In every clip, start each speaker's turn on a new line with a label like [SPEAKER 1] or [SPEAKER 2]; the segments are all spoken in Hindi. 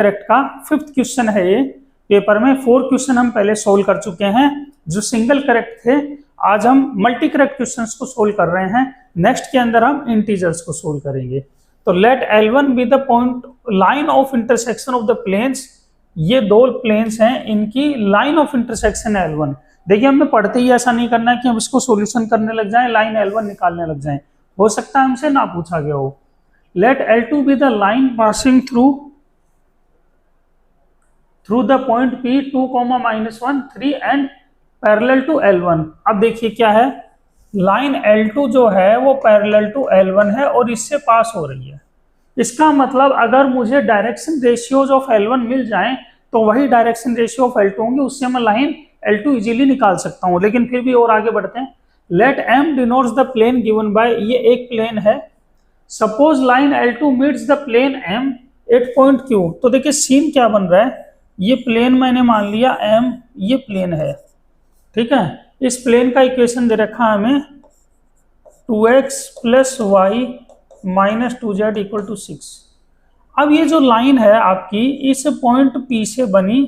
[SPEAKER 1] करेक्ट का 5th क्वेश्चन है ये पेपर में। 4 क्वेश्चन हम पहले सोल्व कर चुके हैं जो सिंगल करेक्ट थे। आज हम मल्टी करेक्ट क्वेश्चंस को सोल्व कर रहे हैं। नेक्स्ट के अंदर हम इंटीजर्स को सोल्व करेंगे। तो let L1 be the point line of intersection of the planes. ये दो प्लेन्स हैं, इनकी लाइन ऑफ इंटरसेक्शन है L1। देखिए हमें पढ़ते ही ऐसा नहीं करना है कि हम इसको सॉल्यूशन करने लग जाएं, लाइन L1 निकालने लग जाएं। हो सकता है हमसे ना पूछा गया हो। Let L2 be the line passing through the point P 2, -1, 3 and parallel to L1। अब देखिए क्या है, लाइन L2 जो है वो पैरेलल टू L1 है और इससे पास हो रही है। इसका मतलब अगर मुझे डायरेक्शन रेशियोज ऑफ L1 मिल जाएं तो वही डायरेक्शन रेशियो ऑफ L2 होंगे, उससे मैं लाइन L2 इजीली निकाल सकता हूं। लेकिन फिर भी और आगे बढ़ते हैं। Let M denotes the plane given by, ये एक प्लेन है। Suppose line L2 meets the plane M at point Q। तो देखिए सीन क्या बन रहा है, ये प्लेन मैंने मान लिया M, ये प्लेन है, ठीक है। इस प्लेन का इक्वेशन दे रखा है हमें 2x + y - 2z = 6। अब ये जो लाइन है आपकी इस पॉइंट P से बनी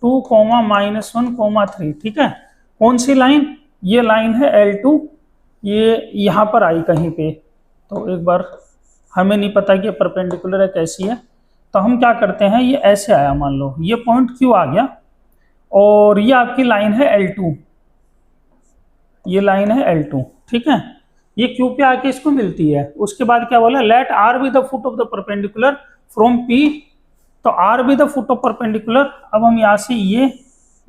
[SPEAKER 1] 2, -1, 3, ठीक है। कौन सी लाइन, ये लाइन है L2, ये यहाँ पर आई कहीं पे। तो एक बार हमें नहीं पता कि परपेंडिकुलर है कैसी है, तो हम क्या करते हैं, ये ऐसे आया, मान लो ये पॉइंट Q आ गया और ये आपकी लाइन है L2, ये लाइन है L2, ठीक है। ये Q पे आके इसको मिलती है। उसके बाद क्या बोला, let R be the foot of the perpendicular from P। तो R be the foot of perpendicular. अब हम यहाँ से ये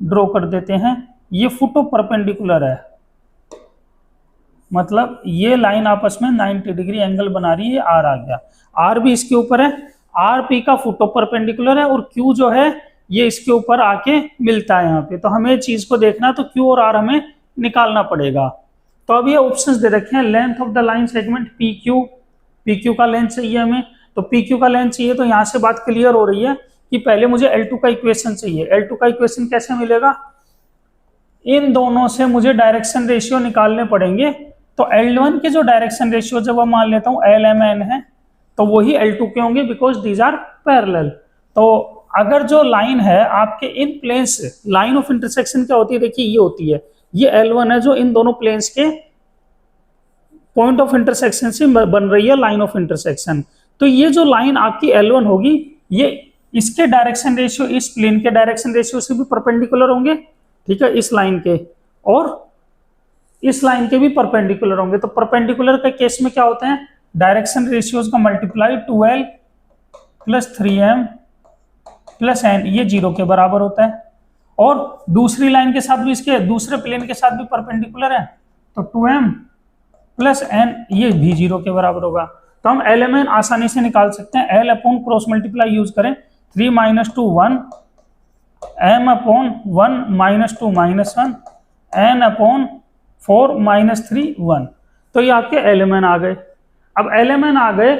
[SPEAKER 1] ड्रॉ कर देते हैं, ये फुट ऑफ परपेंडिकुलर है, मतलब ये लाइन आपस में 90 डिग्री एंगल बना रही है। R आ गया, R भी इसके ऊपर है, R P का फुट ऑफ परपेंडिकुलर है और Q जो है ये इसके ऊपर आके मिलता है यहाँ पे। तो हमें चीज को देखना है, तो Q और R हमें निकालना पड़ेगा। तो अब ये ऑप्शंस दे रखे हैं, length of the line segment PQ का लेंथ चाहिए हमें। तो PQ का लेंथ चाहिए, तो यहाँ से बात क्लियर हो रही है कि पहले मुझे L2 का इक्वेशन चाहिए। L2 का इक्वेशन कैसे मिलेगा, इन दोनों से मुझे डायरेक्शन रेशियो निकालने पड़ेंगे। तो L1 के जो डायरेक्शन रेशियो जब मैं मान लेता हूँ LMN है, तो वही L2 के होंगे बिकॉज दीज आर पैरेलल। तो अगर जो लाइन है आपके इन प्लेन्स से, लाइन ऑफ इंटरसेक्शन क्या होती है, देखिए ये होती है, ये L1 है जो इन दोनों प्लेन्स के पॉइंट ऑफ इंटरसेक्शन से बन रही है लाइन ऑफ इंटरसेक्शन। तो ये जो लाइन आपकी L1 होगी, ये इसके डायरेक्शन रेशियो इस प्लेन के डायरेक्शन रेशियो से भी परपेंडिकुलर होंगे, ठीक है, इस लाइन के, और इस लाइन के भी परपेंडिकुलर होंगे। तो परपेंडिकुलर के केस में क्या होते हैं, डायरेक्शन रेशियोज का मल्टीप्लाई 12 + 3m + n, ये 0 के बराबर होता है। और दूसरी लाइन के साथ भी, इसके दूसरे प्लेन के साथ भी परपेंडिकुलर है, तो 2m + n, ये भी 0 के बराबर होगा। तो हम LMN आसानी से निकाल सकते हैं। L upon cross multiply use करें, 3 - 2 1, m अपॉन 1 - 2 -1, n अपॉन 4 - 3 1। तो ये आपके LMN आ गए। अब LMN आ गए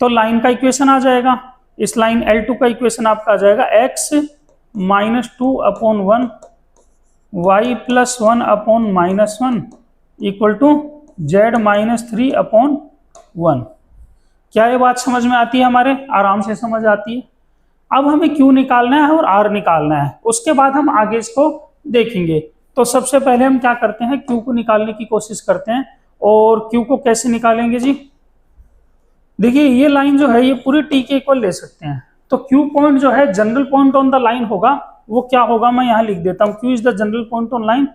[SPEAKER 1] तो लाइन का इक्वेशन आ जाएगा। इस लाइन L2 का इक्वेशन आपका आ जाएगा x - 2/1 y + 1/-1 = z - 3/1। क्या ये बात समझ में आती है, हमारे आराम से समझ आती है। अब हमें Q निकालना है और R निकालना है, उसके बाद हम आगे इसको देखेंगे। तो सबसे पहले हम क्या करते हैं, Q को निकालने की कोशिश करते हैं। और Q को कैसे निकालेंगे जी, देखिए ये लाइन जो है ये पूरी T के इक्वल ले सकते हैं। तो Q पॉइंट जो है general point on the line होगा, वो क्या होगा, मैं यहाँ लिख देता हूँ, Q is the general point on line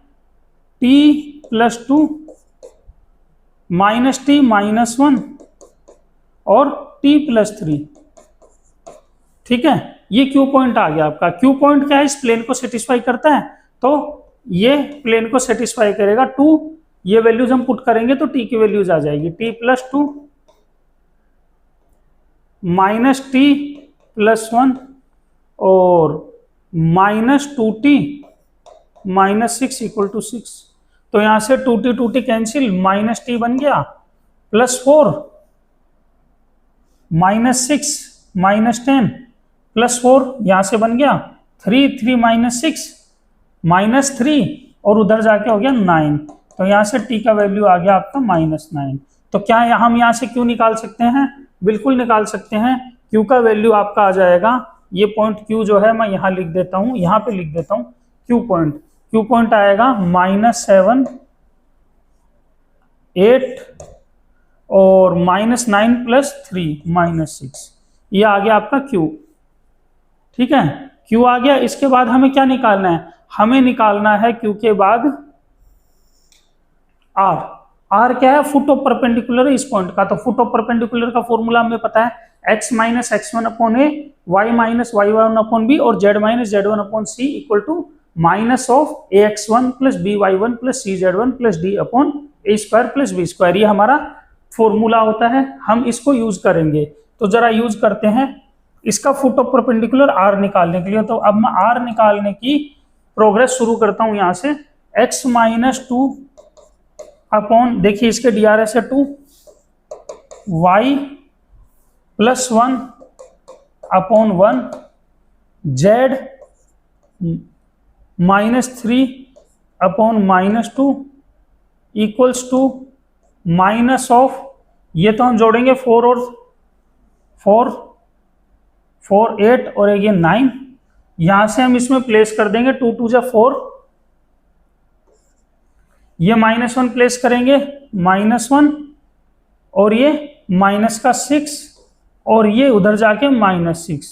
[SPEAKER 1] T + 2 -T -1 और T + 3, ठीक है। ये Q पॉइंट आ गया आपका। Q पॉइंट क्या है, इस प्लेन को सेटिस्फाई करता है, तो ये प्लेन को सेटिस्फाई करेगा। 2, ये वैल्यूज हम पुट करेंगे तो T की वैल्यूज आ जाएगी, T + 2 -T + 1 और -2T -6 = 6। तो यहां से 2T कैंसिल, -T बन गया, +4 -6 -10 +4 यहां से बन गया 3 -6 -3 और उधर जाके हो गया 9। तो यहाँ से T का वैल्यू आ गया आपका -9। तो क्या हम यहाँ से क्यों निकाल सकते हैं, बिल्कुल निकाल सकते हैं। क्यू का वैल्यू आपका आ जाएगा, ये पॉइंट क्यू जो है मैं यहाँ लिख देता हूँ, यहाँ पे लिख देता हूँ क्यू पॉइंट आएगा -7, 8 और -9 + 3 -6, ये आ गया आपका क्यू। ठीक है, क्यू आ गया। इसके बाद हमें क्या निकालना है, हमें निकालना है क्यू के बाद आर। आर क्या है, फुट ऑफ परपेंडिकुलर है इस पॉइंट का। तो फुट ऑफ परपेंडिकुलर का फॉर्मूला हमें पता है, x - x1/a, y - y1/b और z - z1/c equal to -ax1 + by1 + cz1 + d/a² + b²। ये हमारा फॉर्मूला होता है, हम इसको यूज करेंगे। तो जरा यूज करते हैं इसका फुट ऑफ परपेंडिकुलर आर निकालने के लिए। तो अब मैं आर निकालने की प्रोग्रेस शुरू करता हूं यहां से। x - 2 अपॉन, देखिए इसके DRS है 2, y + 1 upon 1, z -3 upon -2 equals to minus of, ये तो हम जोड़ेंगे 4 और 4 8 और ये 9, यहां से हम इसमें प्लेस कर देंगे 2 2 जा 4, ये -1 प्लेस करेंगे -1 और ये -6 और ये उधर जाके -6।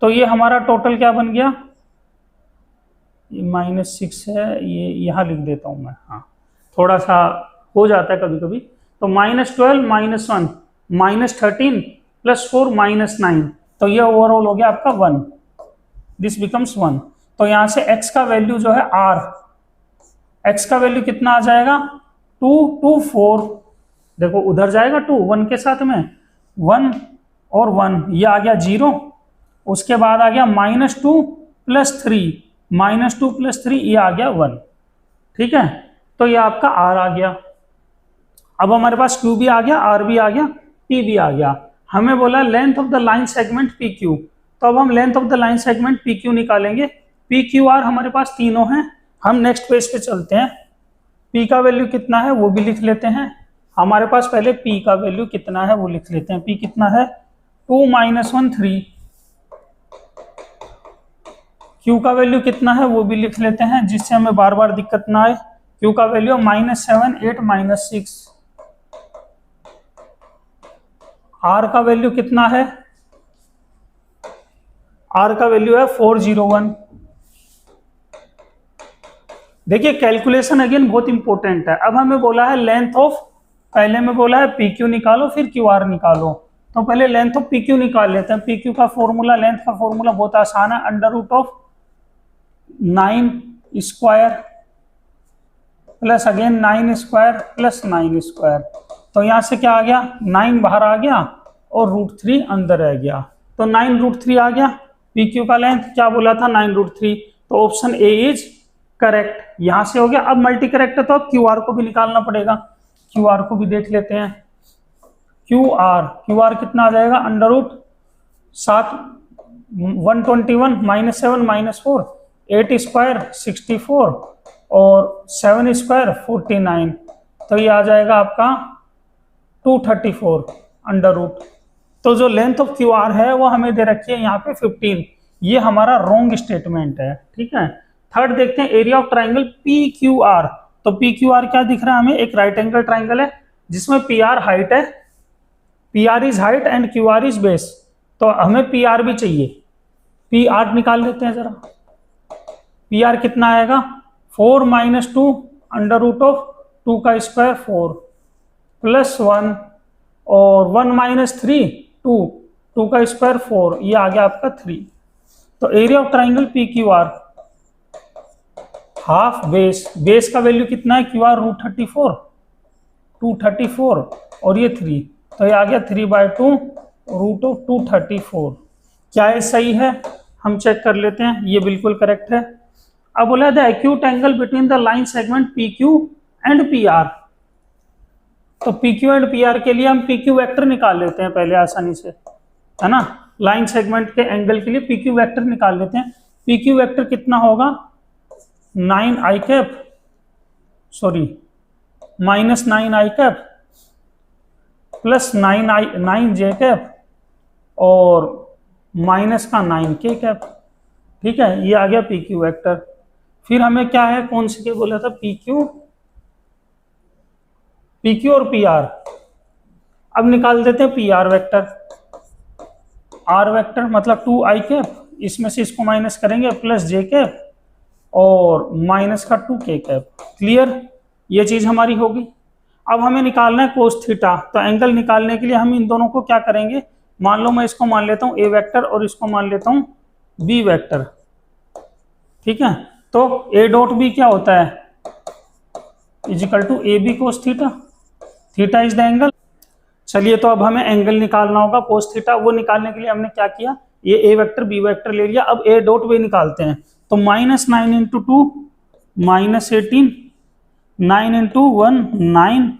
[SPEAKER 1] तो ये हमारा टोटल क्या बन गया, ये -6 है, ये यहाँ लिख देता हूं मैं, हाँ थोड़ा सा हो जाता है कभी कभी। तो -12 -1 -13 + 4 -9, तो ये ओवरऑल हो गया आपका 1, दिस बिकम्स 1। तो यहाँ से x का वैल्यू जो है r, x का वैल्यू कितना आ जाएगा 2 2 4, देखो उधर जाएगा 2 1 के साथ में 1 और 1, ये आ गया 0। उसके बाद आ गया -2 + 3, -2 + 3 ये आ गया 1। ठीक है, तो ये आपका r आ गया। अब हमारे पास q भी आ गया, r भी आ गया, p भी आ गया। हमें बोला length of the line segment PQ, तो अब हम length of the line segment PQ निकालेंगे। PQR हमारे पास तीनों हैं। हम नेक्स्ट पेज पे चलते हैं, P का वैल्यू कितना है वो भी लिख लेते हैं। हमारे पास पहले P का वैल्यू कितना है वो लिख लेते हैं। P कितना है 2 - 1 3, Q का वैल्यू कितना है वो भी लिख लेते हैं जिससे हमें बार बार दिक्कत ना आए। Q का वैल्यू -7 8 -6, R का वैल्यू कितना है, R का वैल्यू है 401। देखिए कैलकुलेशन अगेन बहुत इंपॉर्टेंट है। अब हमें बोला है लेंथ ऑफ, पहले में बोला है PQ निकालो फिर QR निकालो, तो पहले लेंथ ऑफ PQ निकाल लेते हैं। PQ का फॉर्मूला, लेंथ का फॉर्मूला बहुत आसान है, √9² प्लस अगेन 9² प्लस 9²। तो यहाँ से क्या आ गया, 9 बाहर आ गया और √3 अंदर रह गया, तो 9√3 आ गया। PQ का लेंथ क्या बोला था 9√3, तो ऑप्शन ए इज करेक्ट। यहां से हो गया। अब मल्टी करेक्ट है तो अब QR को भी निकालना पड़ेगा, QR को भी देख लेते हैं। QR कितना आ जाएगा, √7 121 -7 -4 8² 64 और 7² 49, तो ये आ जाएगा आपका 234 √। तो जो लेंथ ऑफ QR है वो हमें दे रखी है यहाँ पे 15, ये हमारा रॉन्ग स्टेटमेंट है। ठीक है, थर्ड देखते हैं एरिया ऑफ ट्राइंगल PQR। तो PQR क्या दिख रहा है हमें, एक राइट एंगल ट्राइंगल है जिसमें PR हाइट है, PR is height and QR is base, तो हमें PR भी चाहिए। PR निकाल लेते हैं जरा। PR कितना आएगा 4 - 2 √2 का स्क्वायर 4 प्लस 1 और 1 - 3 2 का स्क्वायर 4, ये आ गया आपका 3। तो area of triangle PQR half base का वैल्यू कितना है QR √34 234 और ये 3, तो ये आ गया 3/2 √234। क्या ये सही है, हम चेक कर लेते हैं। ये बिल्कुल करेक्ट है। अब बोला the acute angle between the line segment PQ and PR। तो PQ एंड PR के लिए हम PQ वेक्टर निकाल लेते हैं पहले आसानी से, है ना। लाइन सेगमेंट के एंगल के लिए PQ वेक्टर निकाल लेते हैं। PQ वेक्टर कितना होगा -9i प्लस 9j और माइनस का 9k कैप। ठीक है, ये आ गया पी क्यू वेक्टर। फिर हमें क्या है, कौन से के बोला था, पी क्यू और पी आर। अब निकाल देते हैं P R vector. R vector मतलब 2i कैप, इसमें से इसको माइनस करेंगे प्लस जे कैप और माइनस का 2k कैप। क्लियर, ये चीज हमारी होगी। अब हमें निकालना है कोस थीटा। तो एंगल निकालने के लिए हम इन दोनों को क्या करेंगे, मान लो मैं इसको मान लेता हूं ए वेक्टर और इसको मान लेता हूं बी वेक्टर। ठीक है, तो ए डॉट बी क्या होता है, equal to A B cos theta. Theta is the angle. चलिए, तो अब हमें एंगल निकालना होगा कोस थीटा। वो निकालने के लिए हमने क्या किया, ये ए वेक्टर बी वेक्टर ले लिया। अब ए डॉट बी निकालते हैं। तो -9 इंटू 2 -18, 9 इंटू 1 9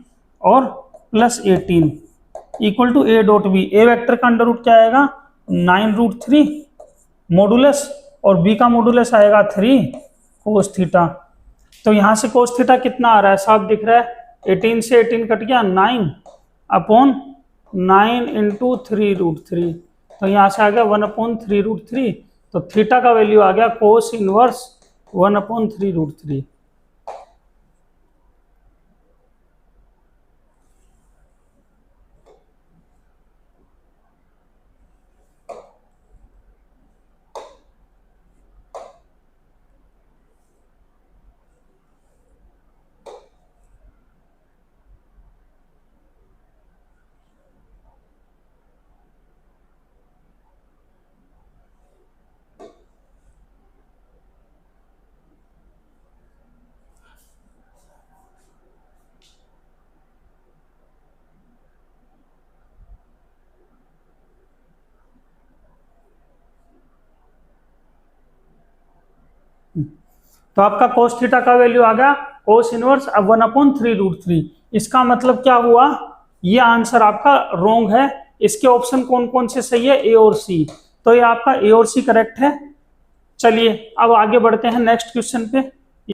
[SPEAKER 1] और plus 18 equal to A dot B. A vector का अंडर रूट क्या आएगा, 9√3 मॉडुलस, और बी का मॉडुलस आएगा 3 कोस थीटा। तो यहां से कोस थीटा कितना आ रहा है, साफ दिख रहा है, 18 से 18 कट गया 9 अपॉन 9 इंटू 3√3। तो यहाँ से आ गया 1/3√3। तो थीटा का वैल्यू आ गया कोस इनवर्स 1/3√3। तो आपका कोस थीटा का वैल्यू आ गया कोस इनवर्स अब 1/3√3। इसका मतलब क्या हुआ, ये आंसर आपका रोंग है। इसके ऑप्शन कौन कौन से सही है, ए और सी। तो ये आपका ए और सी करेक्ट है। चलिए अब आगे बढ़ते हैं नेक्स्ट क्वेश्चन पे।